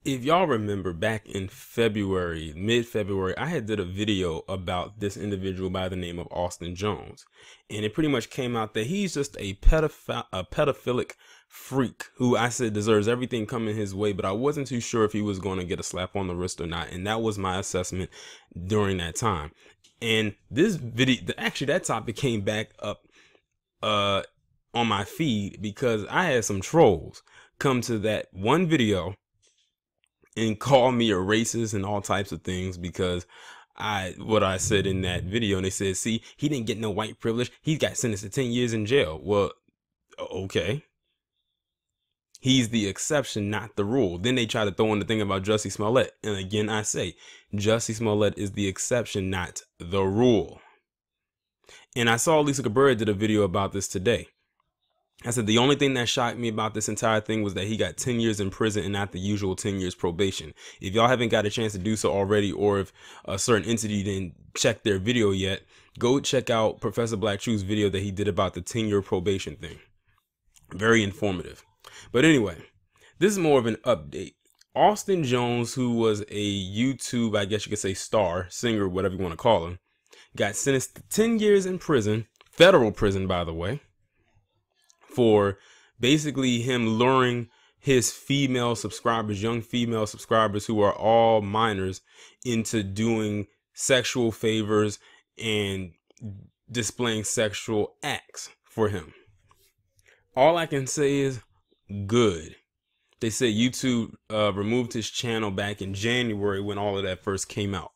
If y'all remember back in February, mid-February, I had did a video about this individual by the name of Austin Jones. And it pretty much came out that he's just a pedophilic freak who I said deserves everything coming his way, but I wasn't too sure if he was going to get a slap on the wrist or not. And that was my assessment during that time. And this video, actually that topic came back up on my feed because I had some trolls come to that one video and call me a racist and all types of things because what I said in that video. And they said, see, he didn't get no white privilege. He got sentenced to 10 years in jail. Well, okay. He's the exception, not the rule. Then they try to throw in the thing about Jussie Smollett. And again, I say, Jussie Smollett is the exception, not the rule. And I saw Lisa Cabrera did a video about this today. I said the only thing that shocked me about this entire thing was that he got 10 years in prison and not the usual 10 years probation. If y'all haven't got a chance to do so already, or if a certain entity didn't check their video yet, go check out Professor Black Truth's video that he did about the 10-year probation thing. Very informative. But anyway, this is more of an update. Austin Jones, who was a YouTube, I guess you could say star, singer, whatever you want to call him, got sentenced to 10 years in prison, federal prison, by the way, for basically him luring his female subscribers, young female subscribers who are all minors, into doing sexual favors and displaying sexual acts for him. All I can say is good. They said YouTube removed his channel back in January when all of that first came out.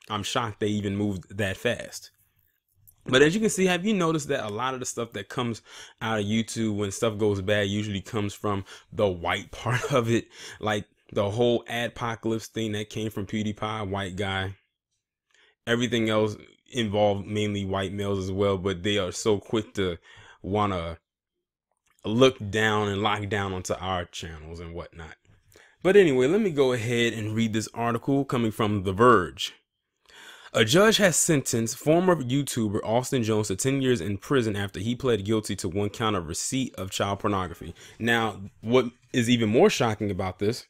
I'm shocked they even moved that fast. But as you can see, have you noticed that a lot of the stuff that comes out of YouTube when stuff goes bad usually comes from the white part of it? Like the whole adpocalypse thing that came from PewDiePie, white guy. Everything else involved mainly white males as well, but they are so quick to want to look down and lock down onto our channels and whatnot. But anyway, let me go ahead and read this article coming from The Verge. A judge has sentenced former YouTuber Austin Jones to 10 years in prison after he pled guilty to one count of receipt of child pornography. Now, what is even more shocking about this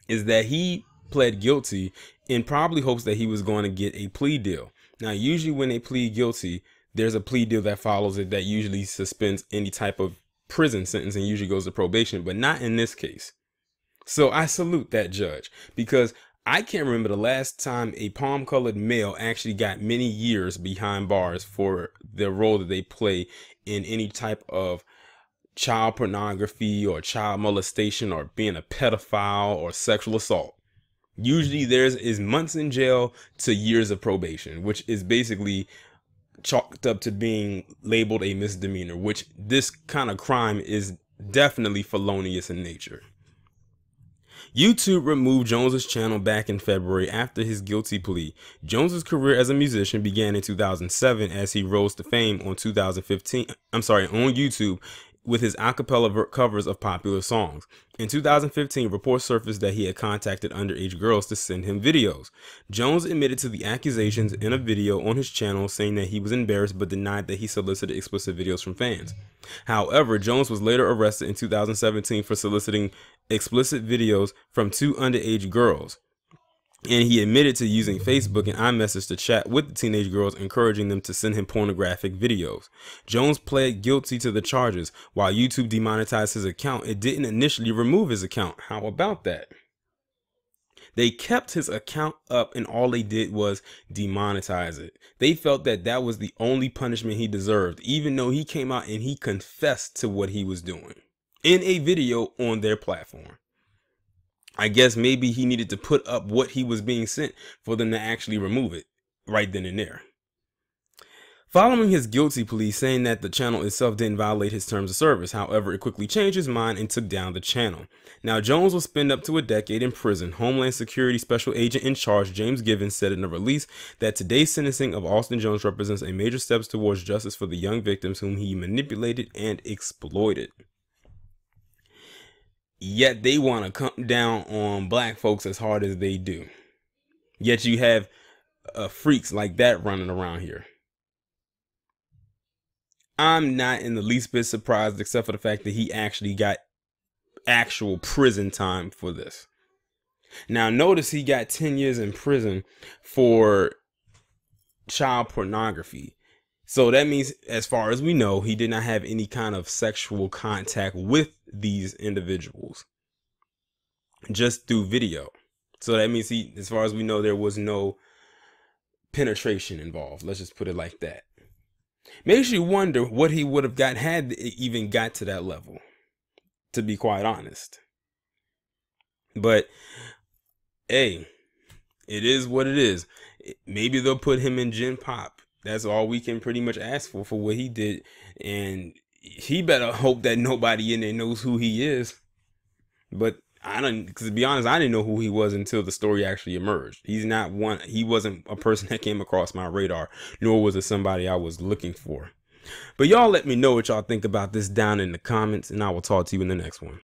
is that he pled guilty in probably hopes that he was going to get a plea deal. Now, usually when they plead guilty, there's a plea deal that follows it that usually suspends any type of prison sentence and usually goes to probation, but not in this case. So I salute that judge, because I can't remember the last time a palm-colored male actually got many years behind bars for the role that they play in any type of child pornography or child molestation or being a pedophile or sexual assault. Usually there's months in jail to years of probation, which is basically chalked up to being labeled a misdemeanor, which this kind of crime is definitely felonious in nature. YouTube removed Jones's channel back in February after his guilty plea. Jones's career as a musician began in 2007 as he rose to fame on on YouTube with his a cappella covers of popular songs. In 2015, reports surfaced that he had contacted underage girls to send him videos. Jones admitted to the accusations in a video on his channel, saying that he was embarrassed but denied that he solicited explicit videos from fans. However, Jones was later arrested in 2017 for soliciting explicit videos from two underage girls, and he admitted to using Facebook and iMessage to chat with the teenage girls, encouraging them to send him pornographic videos. Jones pled guilty to the charges. While YouTube demonetized his account, it didn't initially remove his account. How about that? They kept his account up and all they did was demonetize it. They felt that that was the only punishment he deserved, even though he came out and he confessed to what he was doing in a video on their platform. I guess maybe he needed to put up what he was being sent for them to actually remove it right then and there. Following his guilty plea, saying that the channel itself didn't violate his terms of service. However, it quickly changed his mind and took down the channel. Now, Jones will spend up to a decade in prison. Homeland Security Special Agent in charge, James Givens, said in a release that today's sentencing of Austin Jones represents a major step towards justice for the young victims whom he manipulated and exploited. Yet they want to come down on black folks as hard as they do. Yet you have freaks like that running around here. I'm not in the least bit surprised, except for the fact that he actually got actual prison time for this. Now, notice he got 10 years in prison for child pornography. So that means, as far as we know, he did not have any kind of sexual contact with these individuals, just through video. So that means as far as we know, there was no penetration involved. Let's just put it like that. Makes you wonder what he would have got had it even got to that level, to be quite honest. But hey, it is what it is. Maybe they'll put him in Gen Pop. That's all we can pretty much ask for what he did. And he better hope that nobody in there knows who he is. But because to be honest, I didn't know who he was until the story actually emerged. He wasn't a person that came across my radar, nor was it somebody I was looking for. But y'all let me know what y'all think about this down in the comments, and I will talk to you in the next one.